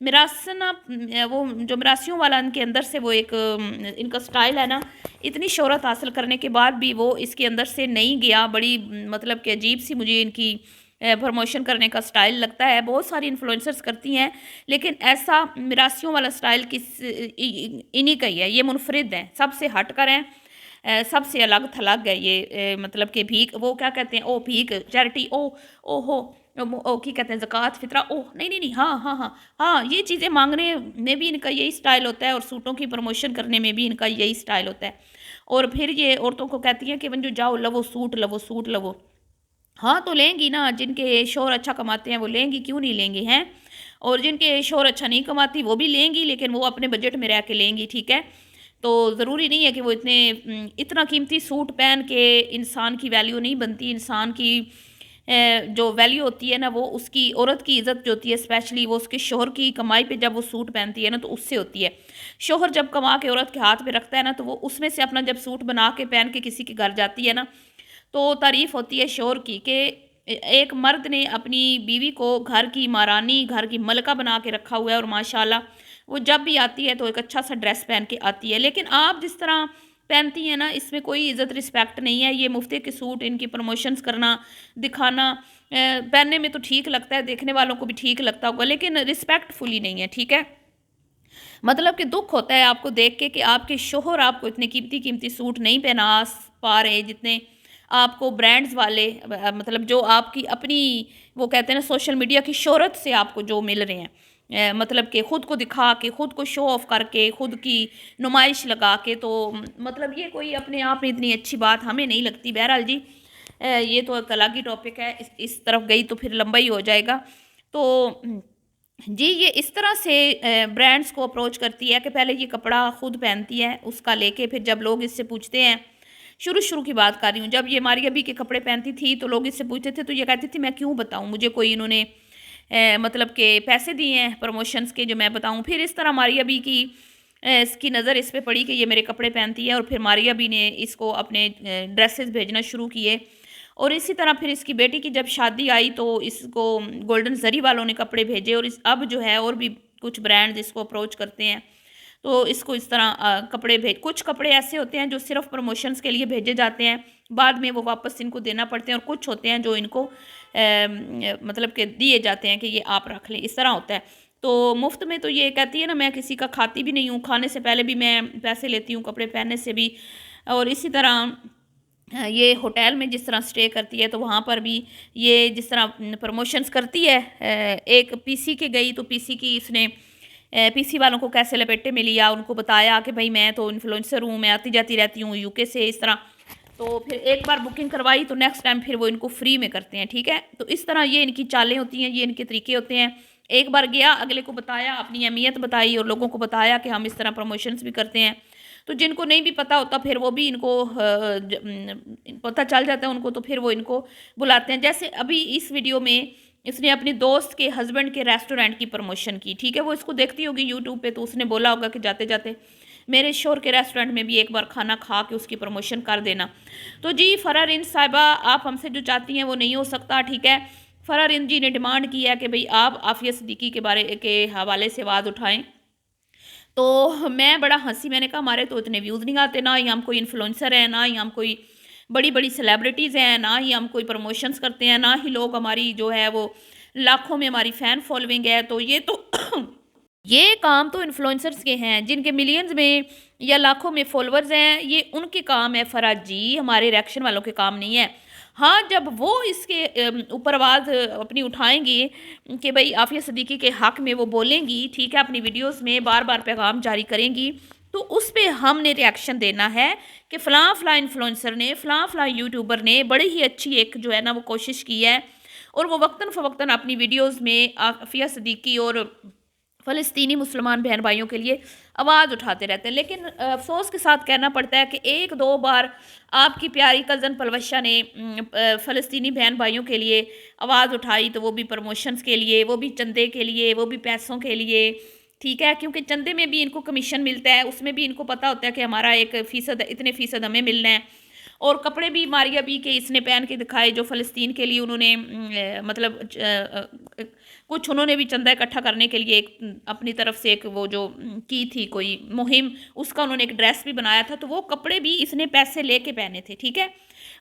میراثنا وہ جو میراثیوں والا ان کے اندر سے وہ ایک ان کا سٹائل ہے نا، اتنی شہرت حاصل کرنے کے بعد بھی وہ اس کے اندر سے نہیں گیا. بڑی مطلب کہ عجیب سی مجھے ان کی پروموشن کرنے کا سٹائل لگتا ہے. بہت ساری انفلوئنسرز کرتی ہیں لیکن ایسا میراثیوں والا سٹائل انہی کا ہی ہے. یہ منفرد ہیں، سب سے ہٹ کر ہیں، سب سے الگ تھلگ ہے یہ. مطلب کہ بھیک وہ کیا کہتے ہیں، او بھیک چیریٹی، او ہو کی کہتے ہیں زکوٰۃ فطرہ، نہیں نہیں نہیں، ہاں ہاں ہاں ہاں، یہ چیزیں مانگنے میں بھی ان کا یہی سٹائل ہوتا ہے اور سوٹوں کی پروموشن کرنے میں بھی ان کا یہی سٹائل ہوتا ہے. اور پھر یہ عورتوں کو کہتی ہیں کہ جو جاؤ لو سوٹ لو سوٹ لو. ہاں تو لیں گی نا، جن کے شوہر اچھا کماتے ہیں وہ لیں گی، کیوں نہیں لیں گی ہیں. اور جن کے شوہر اچھا نہیں کماتی وہ بھی لیں گی، لیکن وہ اپنے بجٹ میں رہ کے لیں گی. ٹھیک ہے، تو ضروری نہیں ہے کہ وہ اتنا قیمتی سوٹ پہن کے انسان کی ویلیو نہیں بنتی. انسان کی جو ویلیو ہوتی ہے نا، وہ اس کی عورت کی عزت جو ہوتی ہے اسپیشلی وہ اس کے شوہر کی کمائی پہ جب وہ سوٹ پہنتی ہے نا تو اس سے ہوتی ہے. شوہر جب کما کے عورت کے ہاتھ پہ رکھتا ہے نا تو وہ اس میں سے اپنا جب سوٹ بنا کے پہن کے کسی کے گھر جاتی ہے نا تو تعریف ہوتی ہے شوہر کی کہ ایک مرد نے اپنی بیوی کو گھر کی مہارانی، گھر کی ملکہ بنا کے رکھا ہوا ہے. اور ماشاءاللہ وہ جب بھی آتی ہے تو ایک اچھا سا ڈریس پہن کے آتی ہے. لیکن آپ جس طرح پہنتی ہیں نا اس میں کوئی عزت رسپیکٹ نہیں ہے. یہ مفتی کے سوٹ ان کی پروموشنز کرنا، دکھانا پہننے میں تو ٹھیک لگتا ہے، دیکھنے والوں کو بھی ٹھیک لگتا ہوگا، لیکن رسپیکٹ فلی نہیں ہے. ٹھیک ہے، مطلب کہ دکھ ہوتا ہے آپ کو دیکھ کے کہ آپ کے شوہر آپ کو اتنے قیمتی قیمتی سوٹ نہیں پہنا پا رہے جتنے آپ کو برانڈز والے، مطلب جو آپ کی اپنی وہ کہتے ہیں نا سوشل میڈیا کی شہرت سے آپ کو جو مل رہے ہیں. مطلب کہ خود کو دکھا کے، خود کو شو آف کر کے، خود کی نمائش لگا کے، تو مطلب یہ کوئی اپنے آپ میں اتنی اچھی بات ہمیں نہیں لگتی. بہرحال جی یہ تو ایک الگ ہی ٹاپک ہے، اس طرف گئی تو پھر لمبا ہی ہو جائے گا. تو جی یہ اس طرح سے برانڈز کو اپروچ کرتی ہے کہ پہلے یہ کپڑا خود پہنتی ہے، اس کا لے کے پھر جب لوگ اس سے پوچھتے ہیں، شروع کی بات کر رہی ہوں، جب یہ ماریا بی کے کپڑے پہنتی تھی تو لوگ اس سے پوچھتے تھے تو یہ کہتی تھی میں کیوں بتاؤں، مجھے کوئی انہوں نے مطلب کہ پیسے دیے ہیں پروموشنز کے جو میں بتاؤں. پھر اس طرح ماریا بی کی اس کی نظر اس پہ پڑی کہ یہ میرے کپڑے پہنتی ہے، اور پھر ماریا بی نے اس کو اپنے ڈریسز بھیجنا شروع کیے. اور اسی طرح پھر اس کی بیٹی کی جب شادی آئی تو اس کو گولڈن زری والوں نے کپڑے بھیجے. اور اب جو ہے اور بھی کچھ برانڈز اس کو اپروچ کرتے ہیں تو اس کو اس طرح کپڑے کچھ کپڑے ایسے ہوتے ہیں جو صرف پروموشنز کے لیے بھیجے جاتے ہیں، بعد میں وہ واپس ان کو دینا پڑتے ہیں، اور کچھ ہوتے ہیں جو ان کو مطلب کہ دیے جاتے ہیں کہ یہ آپ رکھ لیں، اس طرح ہوتا ہے. تو مفت میں تو یہ کہتی ہے نا میں کسی کا کھاتی بھی نہیں ہوں، کھانے سے پہلے بھی میں پیسے لیتی ہوں، کپڑے پہننے سے بھی. اور اسی طرح یہ ہوٹل میں جس طرح سٹے کرتی ہے تو وہاں پر بھی یہ جس طرح پروموشنز کرتی ہے. ایک پی سی کے گئی تو پی سی کی اس نے پی سی والوں کو کیسے لپیٹے میں لیا، ان کو بتایا کہ بھائی میں تو انفلوئنسر ہوں، میں آتی جاتی رہتی ہوں یو کے سے، اس طرح. تو پھر ایک بار بکنگ کروائی تو نیکسٹ ٹائم پھر وہ ان کو فری میں کرتے ہیں. ٹھیک ہے، تو اس طرح یہ ان کی چالیں ہوتی ہیں، یہ ان کے طریقے ہوتے ہیں. ایک بار گیا، اگلے کو بتایا، اپنی اہمیت بتائی اور لوگوں کو بتایا کہ ہم اس طرح پروموشنز بھی کرتے ہیں. تو جن کو نہیں بھی پتہ ہوتا پھر وہ بھی ان کو پتہ چل جاتا ہے ان کو، تو پھر وہ ان کو بلاتے ہیں. جیسے ابھی اس ویڈیو میں اس نے اپنی دوست کے ہسبینڈ کے ریسٹورنٹ کی پروموشن کی. ٹھیک ہے، وہ اس کو دیکھتی ہوگی یوٹیوب پہ تو اس نے بولا ہوگا کہ جاتے جاتے میرے شوہر کے ریسٹورنٹ میں بھی ایک بار کھانا کھا کے اس کی پروموشن کر دینا. تو جی فرح رند صاحبہ آپ ہم سے جو چاہتی ہیں وہ نہیں ہو سکتا. ٹھیک ہے، فرح رند جی نے ڈیمانڈ کی ہے کہ بھئی آپ عافیہ صدیقی کے بارے کے حوالے سے آواز اٹھائیں. تو میں بڑا ہنسی، میں نے کہا ہمارے تو اتنے ویوز نہیں آتے، نہ ہی ہم کوئی انفلوئنسر ہیں، نہ ہی ہم کوئی بڑی بڑی سیلیبریٹیز ہیں، نہ ہی ہم کوئی پروموشنز کرتے ہیں، نہ ہی لوگ ہماری جو ہے وہ لاکھوں میں ہماری فین فالوئنگ ہے. تو یہ تو یہ کام تو انفلوئنسرز کے ہیں جن کے ملینز میں یا لاکھوں میں فالوورز ہیں، یہ ان کے کام ہے فرح جی، ہمارے ریئیکشن والوں کے کام نہیں ہے. ہاں جب وہ اس کے اوپر آواز اپنی اٹھائیں گی کہ بھئی عافیہ صدیقی کے حق میں وہ بولیں گی، ٹھیک ہے، اپنی ویڈیوز میں بار بار پیغام جاری کریں گی، تو اس پہ ہم نے ریئیکشن دینا ہے کہ فلاں فلاں انفلوئنسر نے، فلاں فلاں یوٹیوبر نے بڑی ہی اچھی ایک جو ہے نا وہ کوشش کی ہے، اور وہ وقتاً فوقتاً اپنی ویڈیوز میں عافیہ صدیقی اور فلسطینی مسلمان بہن بھائیوں کے لیے آواز اٹھاتے رہتے ہیں. لیکن افسوس کے ساتھ کہنا پڑتا ہے کہ ایک دو بار آپ کی پیاری کزن پلوشہ نے فلسطینی بہن بھائیوں کے لیے آواز اٹھائی، تو وہ بھی پروموشنز کے لیے، وہ بھی چندے کے لیے، وہ بھی پیسوں کے لیے. ٹھیک ہے، کیونکہ چندے میں بھی ان کو کمیشن ملتا ہے، اس میں بھی ان کو پتہ ہوتا ہے کہ ہمارا 1% اتنے فیصد ہمیں ملنا ہے. اور کپڑے بھی ماریا بی کے اس نے پہن کے دکھائے جو فلسطین کے لیے انہوں نے مطلب کچھ انہوں نے بھی چندہ اکٹھا کرنے کے لیے ایک اپنی طرف سے ایک وہ جو کی تھی کوئی مہم، اس کا انہوں نے ایک ڈریس بھی بنایا تھا، تو وہ کپڑے بھی اس نے پیسے لے کے پہنے تھے، ٹھیک ہے۔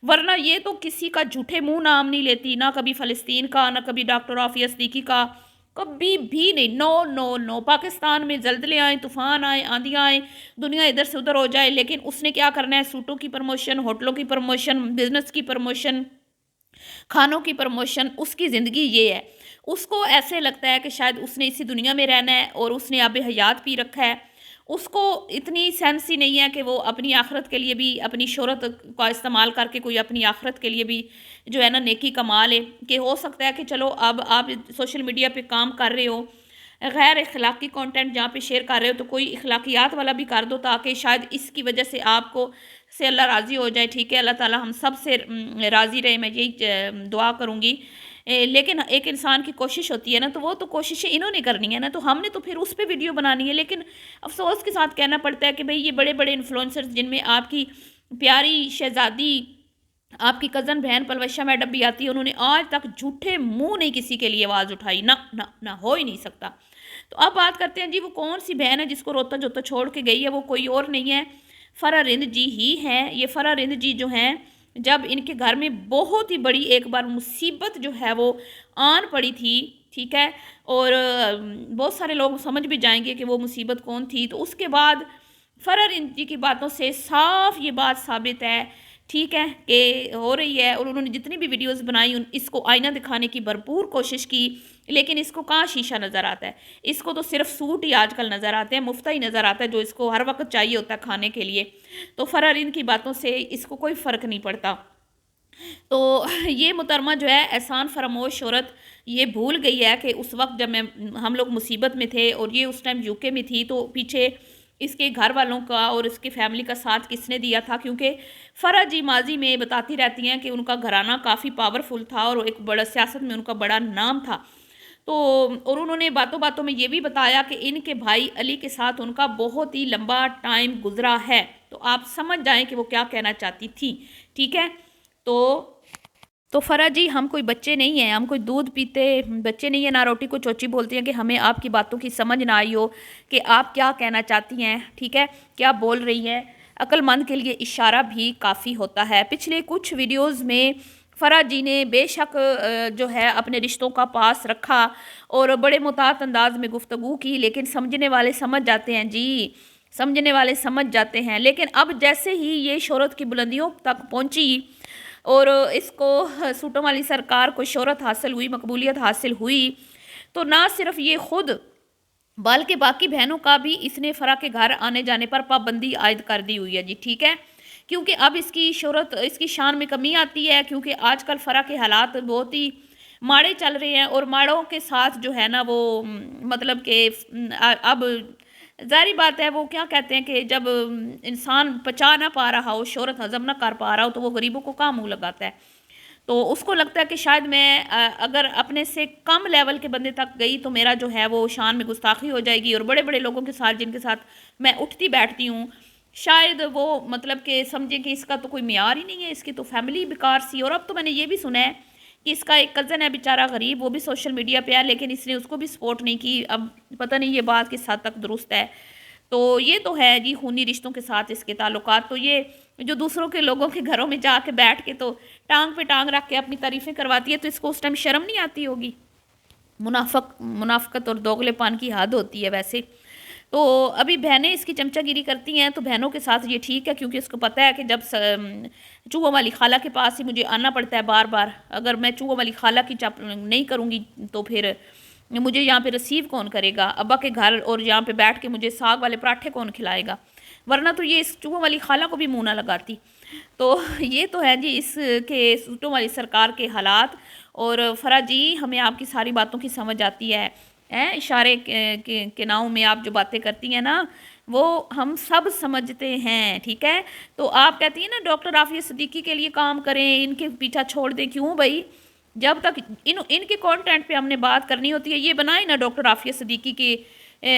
ورنہ یہ تو کسی کا جھوٹے منہ نام نہیں لیتی، نہ کبھی فلسطین کا، نہ کبھی ڈاکٹر عافیہ صدیقی کا، کبھی بھی نہیں، نو نو نو۔ پاکستان میں زلزلے آئیں، طوفان آئیں، آندیاں آئیں، دنیا ادھر سے ادھر ہو جائے، لیکن اس نے کیا کرنا ہے؟ سوٹوں کی پروموشن، ہوٹلوں کی پروموشن، بزنس کی پروموشن، کھانوں کی پروموشن، اس کی زندگی یہ ہے۔ اس کو ایسے لگتا ہے کہ شاید اس نے اسی دنیا میں رہنا ہے اور اس نے آب حیات پی رکھا ہے، اس کو اتنی سینس ہی نہیں ہے کہ وہ اپنی آخرت کے لیے بھی اپنی شہرت کا استعمال کر کے کوئی اپنی آخرت کے لیے بھی جو ہے نا نیکی کما لے، کہ ہو سکتا ہے کہ چلو اب آپ سوشل میڈیا پہ کام کر رہے ہو، غیر اخلاقی کانٹینٹ جہاں پہ شیئر کر رہے ہو تو کوئی اخلاقیات والا بھی کر دو، تاکہ شاید اس کی وجہ سے آپ کو سے اللہ راضی ہو جائے، ٹھیک ہے۔ اللہ تعالیٰ ہم سب سے راضی رہے، میں یہی دعا کروں گی۔ لیکن ایک انسان کی کوشش ہوتی ہے نا، تو وہ تو کوششیں انہوں نے کرنی ہے نا، تو ہم نے تو پھر اس پہ ویڈیو بنانی ہے۔ لیکن افسوس کے ساتھ کہنا پڑتا ہے کہ بھئی یہ بڑے بڑے انفلوئنسرز، جن میں آپ کی پیاری شہزادی، آپ کی کزن بہن پلوشہ میڈم بھی آتی ہے، انہوں نے آج تک جھوٹے منہ نہیں کسی کے لیے آواز اٹھائی، نہ ہو ہی نہیں سکتا۔ تو اب بات کرتے ہیں جی وہ کون سی بہن ہے جس کو روتا جوتا چھوڑ کے گئی ہے؟ وہ کوئی اور نہیں ہے، فرح رند جی ہی ہیں۔ یہ فرح رند جی جو ہیں، جب ان کے گھر میں بہت ہی بڑی ایک بار مصیبت جو ہے وہ آن پڑی تھی، ٹھیک ہے، اور بہت سارے لوگ سمجھ بھی جائیں گے کہ وہ مصیبت کون تھی، تو اس کے بعد فرح رند جی کی باتوں سے صاف یہ بات ثابت ہے، ٹھیک ہے، کہ ہو رہی ہے، اور انہوں نے جتنی بھی ویڈیوز بنائی اس کو آئینہ دکھانے کی بھرپور کوشش کی، لیکن اس کو کہاں شیشہ نظر آتا ہے؟ اس کو تو صرف سوٹ ہی آج کل نظر آتے ہیں، مفتہ ہی نظر آتا ہے، جو اس کو ہر وقت چاہیے ہوتا ہے کھانے کے لیے۔ تو فرح رند کی باتوں سے اس کو کوئی فرق نہیں پڑتا۔ تو یہ محترمہ جو ہے احسان فراموش عورت، یہ بھول گئی ہے کہ اس وقت جب ہم لوگ مصیبت میں تھے اور یہ اس ٹائم UK میں تھی، تو پیچھے اس کے گھر والوں کا اور اس کی فیملی کا ساتھ کس نے دیا تھا؟ کیونکہ فرح جی ماضی میں بتاتی رہتی ہیں کہ ان کا گھرانہ کافی پاورفل تھا اور ایک بڑا سیاست میں ان کا بڑا نام تھا۔ تو اور انہوں نے باتوں باتوں میں یہ بھی بتایا کہ ان کے بھائی علی کے ساتھ ان کا بہت ہی لمبا ٹائم گزرا ہے، تو آپ سمجھ جائیں کہ وہ کیا کہنا چاہتی تھی، ٹھیک ہے۔ تو فرح جی ہم کوئی بچے نہیں ہیں، ہم کوئی دودھ پیتے بچے نہیں ہیں، نہ روٹی کو چوچی بولتے ہیں کہ ہمیں آپ کی باتوں کی سمجھ نہ آئی ہو کہ آپ کیا کہنا چاہتی ہیں، ٹھیک ہے، کیا بول رہی ہیں۔ عقل مند کے لیے اشارہ بھی کافی ہوتا ہے۔ پچھلے کچھ ویڈیوز میں فرح جی نے بے شک جو ہے اپنے رشتوں کا پاس رکھا اور بڑے محتاط انداز میں گفتگو کی، لیکن سمجھنے والے سمجھ جاتے ہیں جی، سمجھنے والے سمجھ جاتے ہیں۔ لیکن اب جیسے ہی یہ شہرت کی بلندیوں تک پہنچی اور اس کو سوٹوں والی سرکار کو شہرت حاصل ہوئی، مقبولیت حاصل ہوئی، تو نہ صرف یہ خود بلکہ باقی بہنوں کا بھی اس نے فرح کے گھر آنے جانے پر پابندی عائد کر دی ہوئی ہے جی، ٹھیک ہے، کیونکہ اب اس کی شہرت، اس کی شان میں کمی آتی ہے، کیونکہ آج کل فرح کے حالات بہت ہی ماڑے چل رہے ہیں، اور ماڑوں کے ساتھ جو ہے نا وہ مطلب کہ اب ظاہری بات ہے، وہ کیا کہتے ہیں کہ جب انسان پچا نہ پا رہا ہو، شہرت ہضم نہ کر پا رہا ہو، تو وہ غریبوں کو کہاں منہ لگاتا ہے؟ تو اس کو لگتا ہے کہ شاید میں اگر اپنے سے کم لیول کے بندے تک گئی تو میرا جو ہے وہ شان میں گستاخی ہو جائے گی، اور بڑے بڑے لوگوں کے ساتھ جن کے ساتھ میں اٹھتی بیٹھتی ہوں، شاید وہ مطلب کہ سمجھیں کہ اس کا تو کوئی معیار ہی نہیں ہے، اس کی تو فیملی بیکار سی۔ اور اب تو میں نے یہ بھی سنا ہے کہ اس کا ایک کزن ہے بیچارہ غریب، وہ بھی سوشل میڈیا پہ ہے، لیکن اس نے اس کو بھی سپورٹ نہیں کی۔ اب پتہ نہیں یہ بات کس حد تک درست ہے۔ تو یہ تو ہے جی خونی رشتوں کے ساتھ اس کے تعلقات۔ تو یہ جو دوسروں کے لوگوں کے گھروں میں جا کے بیٹھ کے تو ٹانگ پہ ٹانگ رکھ کے اپنی تعریفیں کرواتی ہے، تو اس کو اس ٹائم شرم نہیں آتی ہوگی؟ منافقت اور دوغلے پان کی حد ہوتی ہے ویسے۔ تو ابھی بہنیں اس کی چمچہ گیری کرتی ہیں، تو بہنوں کے ساتھ یہ ٹھیک ہے، کیونکہ اس کو پتہ ہے کہ جب چوہوں والی خالہ کے پاس ہی مجھے آنا پڑتا ہے بار بار، اگر میں چوہوں والی خالہ کی چپ نہیں کروں گی تو پھر مجھے یہاں پہ ریسیو کون کرے گا؟ ابا کے گھر اور یہاں پہ بیٹھ کے مجھے ساگ والے پراٹھے کون کھلائے گا؟ ورنہ تو یہ اس چوہوں والی خالہ کو بھی منہ نہ لگاتی۔ تو یہ تو ہے جی اس کے سوٹوں والی سرکار کے حالات۔ اور فرح جی ہمیں آپ کی ساری باتوں کی سمجھ آتی ہے، اشارے کے ناؤں میں آپ جو باتیں کرتی ہیں نا وہ ہم سب سمجھتے ہیں، ٹھیک ہے۔ تو آپ کہتی ہیں نا ڈاکٹر عافیہ صدیقی کے لیے کام کریں، ان کے پیچھا چھوڑ دیں، کیوں بھائی؟ جب تک ان کے کانٹینٹ پہ ہم نے بات کرنی ہوتی ہے، یہ بنائیں نا ڈاکٹر عافیہ صدیقی کے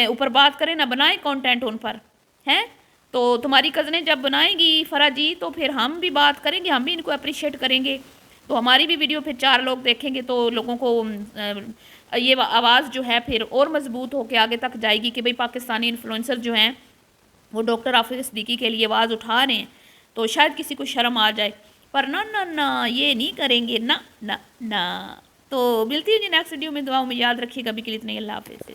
اوپر بات کریں، نہ بنائیں کانٹینٹ ان پر، ہیں تو تمہاری کزنیں جب بنائیں گی فرا جی تو پھر ہم بھی بات کریں گے، ہم بھی ان کو اپریشیٹ کریں گے، تو ہماری بھی ویڈیو پھر 4 لوگ دیکھیں گے تو لوگوں کو یہ آواز جو ہے پھر اور مضبوط ہو کے آگے تک جائے گی کہ بھئی پاکستانی انفلوئنسر جو ہیں وہ ڈاکٹر عافظ صدیقی کے لیے آواز اٹھا رہے ہیں، تو شاید کسی کو شرم آ جائے، پر نہ یہ نہیں کریں گے، نہ۔ تو ملتی ہے جی نیکسٹ ویڈیو میں، دعاؤں میں یاد رکھیے گا، ابھی کے لیے اتنے، اللہ حافظ۔